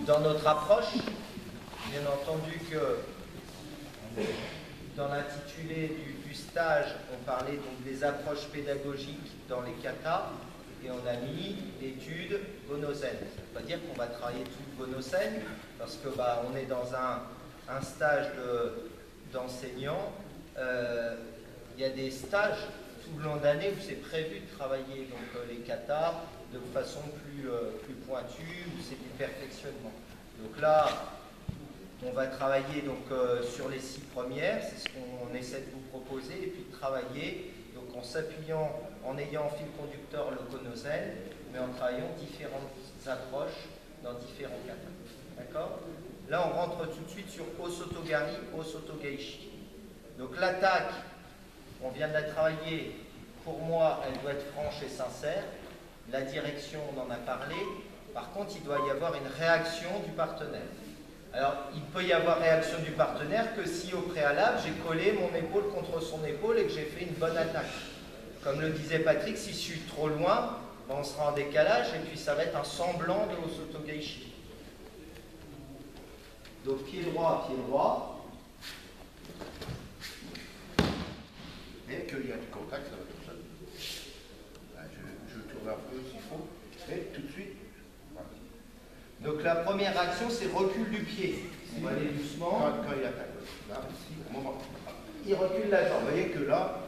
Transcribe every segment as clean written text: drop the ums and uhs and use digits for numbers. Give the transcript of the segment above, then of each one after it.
Dans notre approche, bien entendu que dans l'intitulé du stage, on parlait donc des approches pédagogiques dans les katas, et on a mis l'étude Gonozène. Ça ne veut pas dire qu'on va travailler tout le Gonozène, parce que on est dans un stage d'enseignants. Il y a des stages tout le long d'année où c'est prévu de travailler donc, les katas de façon plus pointue, où c'est du perfectionnement. Donc là, on va travailler donc, sur les 6 premières, c'est ce qu'on essaie de vous proposer, et puis de travailler donc, en s'appuyant, en ayant en fil conducteur le Gonozène, mais en travaillant différentes approches dans différents katas. D'accord? Là, on rentre tout de suite sur Osotogari, Osotogeishi. Donc l'attaque, on vient de la travailler, pour moi, elle doit être franche et sincère. La direction, on en a parlé. Par contre, il doit y avoir une réaction du partenaire. Alors, il peut y avoir réaction du partenaire que si au préalable, j'ai collé mon épaule contre son épaule et que j'ai fait une bonne attaque. Comme le disait Patrick, si je suis trop loin, on sera en décalage et puis ça va être un semblant de Osotogeishi. Donc, pied droit, pied droit. Et qu'il y a du contact, ça va tout seul. Je tourne un peu s'il faut. Et tout de suite. Voilà. Donc la première action, c'est recul du pied. On va aller doucement. Quand il attaque. Là, ici, au moment. Il recule la jambe. Vous voyez que là,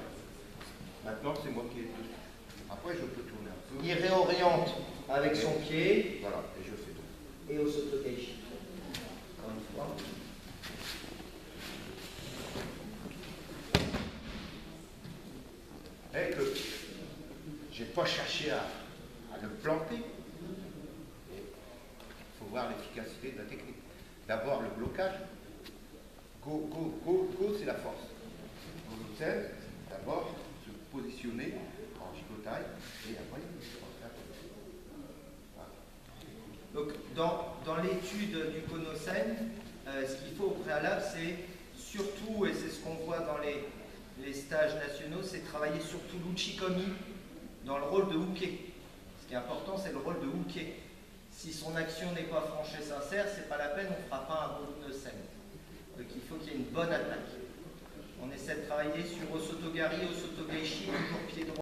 maintenant c'est moi qui ai dessus. Après, je peux tourner un peu. Il réoriente avec son pied. Voilà, et je fais tout. Et Osotogeishi. Encore une fois. Et que j'ai pas cherché à le planter. Il faut voir l'efficacité de la technique. D'abord le blocage. Go, c'est la force. Gonozène, d'abord se positionner en gigotaille et après. Voilà. Donc dans l'étude du Gonozène, ce qu'il faut au préalable, c'est surtout, et c'est ce qu'on voit dans les stages nationaux, c'est travailler surtout l'uchikomi dans le rôle de hooké. Ce qui est important, c'est le rôle de hooké. Si son action n'est pas franche et sincère, c'est pas la peine, on ne fera pas un bon Gonozène. Donc il faut qu'il y ait une bonne attaque. On essaie de travailler sur Osotogari, Osotogeishi, toujours pied droit.